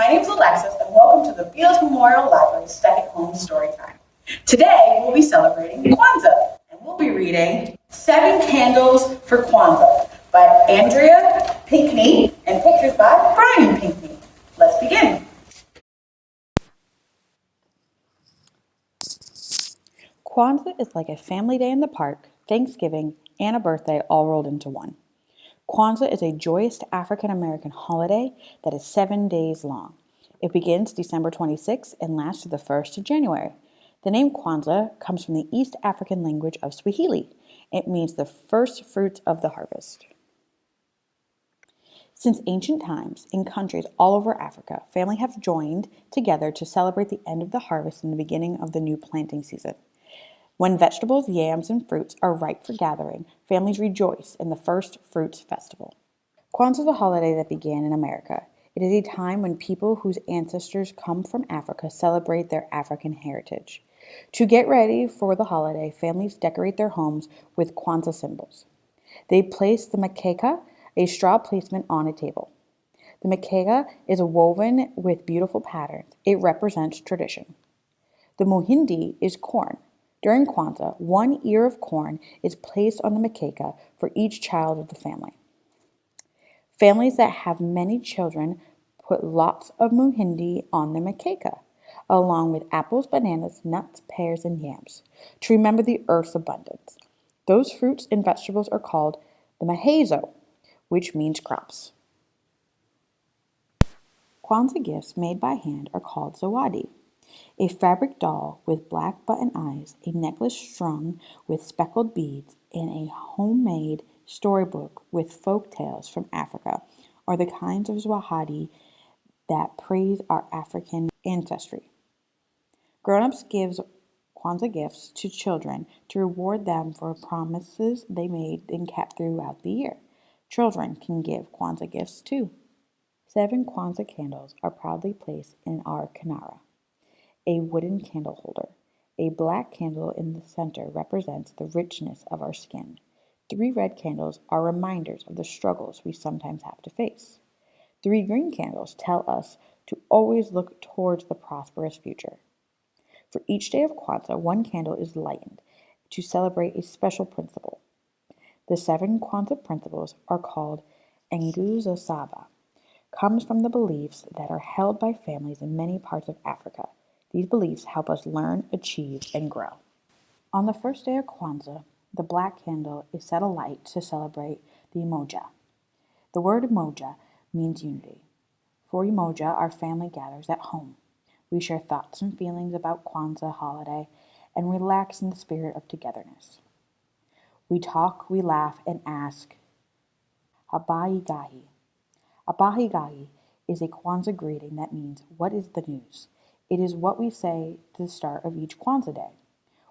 name's Alexis, and welcome to the Beals Memorial Library's Second Home Storytime. Today, we'll be celebrating Kwanzaa, and we'll be reading 7 Candles for Kwanzaa by Andrea Pinkney and pictures by Brian Pinkney. Let's begin. Kwanzaa is like a family day in the park, Thanksgiving, and a birthday all rolled into one. Kwanzaa is a joyous African American holiday that is 7 days long. It begins December 26th and lasts through the 1st of January. The name Kwanzaa comes from the East African language of Swahili. It means the first fruits of the harvest. Since ancient times, in countries all over Africa, families have joined together to celebrate the end of the harvest and the beginning of the new planting season. When vegetables, yams, and fruits are ripe for gathering, families rejoice in the First Fruits Festival. Kwanzaa is a holiday that began in America. It is a time when people whose ancestors come from Africa celebrate their African heritage. To get ready for the holiday, families decorate their homes with Kwanzaa symbols. They place the mkeka, a straw placement, on a table. The mkeka is woven with beautiful patterns. It represents tradition. The muhindi is corn. During Kwanzaa, 1 ear of corn is placed on the mkeka for each child of the family. Families that have many children put lots of muhindi on the mkeka, along with apples, bananas, nuts, pears, and yams, to remember the earth's abundance. Those fruits and vegetables are called the mahezo, which means crops. Kwanzaa gifts made by hand are called zawadi. A fabric doll with black button eyes, a necklace strung with speckled beads, and a homemade storybook with folk tales from Africa are the kinds of zawadi that praise our African ancestry. Grown-ups give Kwanzaa gifts to children to reward them for promises they made and kept throughout the year. Children can give Kwanzaa gifts too. 7 Kwanzaa candles are proudly placed in our kinara, a wooden candle holder. A black candle in the center represents the richness of our skin. 3 red candles are reminders of the struggles we sometimes have to face. 3 green candles tell us to always look towards the prosperous future. For each day of Kwanzaa, 1 candle is lightened to celebrate a special principle. The 7 Kwanzaa principles are called Nguzo Saba, comes from the beliefs that are held by families in many parts of Africa. These beliefs help us learn, achieve, and grow. On the first day of Kwanzaa, the black candle is set alight to celebrate the Umoja. The word Umoja means unity. For Umoja, our family gathers at home. We share thoughts and feelings about Kwanzaa holiday and relax in the spirit of togetherness. We talk, we laugh, and ask, Habai Gahi. Habai Gahi is a Kwanzaa greeting that means, what is the news? It is what we say to the start of each Kwanzaa day.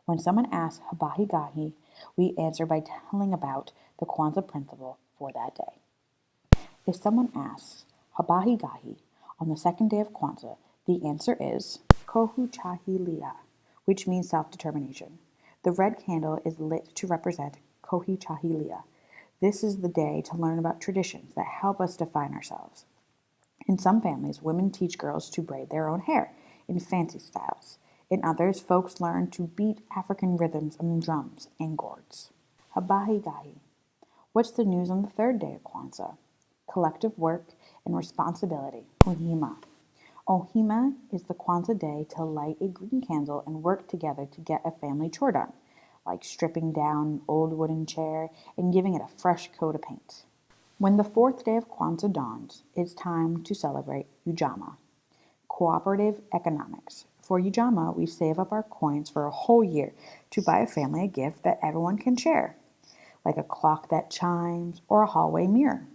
When someone asks Habai Gahi, we answer by telling about the Kwanzaa principle for that day. If someone asks Habai Gahi on the second day of Kwanzaa, the answer is Kohu Chahilia, which means self-determination. The red candle is lit to represent Kohi Chahilia. This is the day to learn about traditions that help us define ourselves. In some families, women teach girls to braid their own hair in fancy styles. In others, folks learn to beat African rhythms on drums and gourds. Habai Gahi. What's the news on the third day of Kwanzaa? Collective work and responsibility. Ohima. Ohima is the Kwanzaa day to light a green candle and work together to get a family chore done, like stripping down an old wooden chair and giving it a fresh coat of paint. When the 4th day of Kwanzaa dawns, it's time to celebrate Ujamaa, cooperative economics. For Ujamaa, we save up our coins for a whole year to buy a family a gift that everyone can share, like a clock that chimes or a hallway mirror.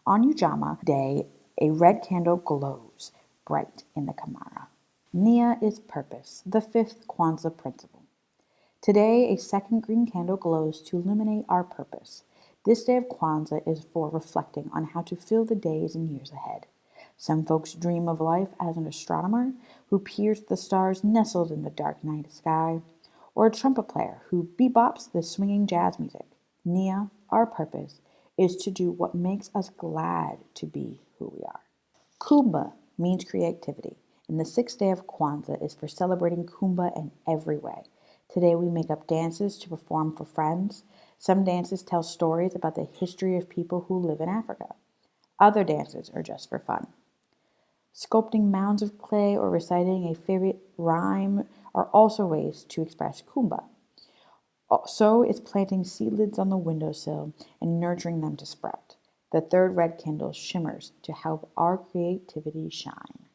On Ujamaa Day, a red candle glows bright in the Kamara. Nia is purpose, the 5th Kwanzaa principle. Today, a second green candle glows to illuminate our purpose. This day of Kwanzaa is for reflecting on how to fill the days and years ahead. Some folks dream of life as an astronomer who peers the stars nestled in the dark night sky, or a trumpet player who bebops the swinging jazz music. Nia, our purpose, is to do what makes us glad to be who we are. Kuba means creativity, and the sixth day of Kwanzaa is for celebrating Kumbh in every way. Today we make up dances to perform for friends. Some dances tell stories about the history of people who live in Africa. Other dances are just for fun. Sculpting mounds of clay or reciting a favorite rhyme are also ways to express Kumbh. So is planting seedlings on the windowsill and nurturing them to sprout. The third red candle shimmers to help our creativity shine.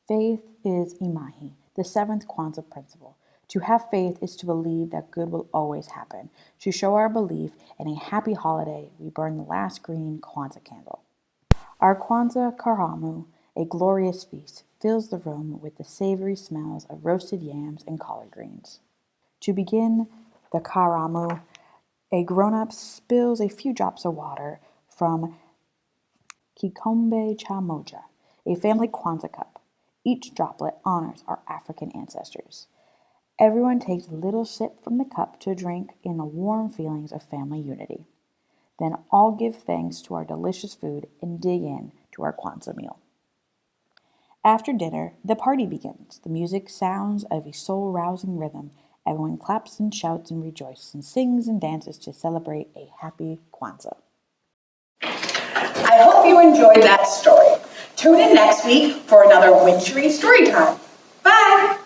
Faith is Imahi, the seventh Kwanzaa principle. To have faith is to believe that good will always happen. To show our belief in a happy holiday, we burn the last green Kwanzaa candle. Our Kwanzaa Karamu, a glorious feast, fills the room with the savory smells of roasted yams and collard greens. To begin the Karamu, a grown-up spills a few drops of water from Kikombe cha Moja, a family Kwanzaa cup. Each droplet honors our African ancestors. Everyone takes a little sip from the cup to drink in the warm feelings of family unity. Then all give thanks to our delicious food and dig in to our Kwanzaa meal. After dinner, the party begins. The music sounds of a soul-rousing rhythm. Everyone claps and shouts and rejoices and sings and dances to celebrate a happy Kwanzaa. I hope you enjoyed that story. Tune in next week for another wintry story time. Bye!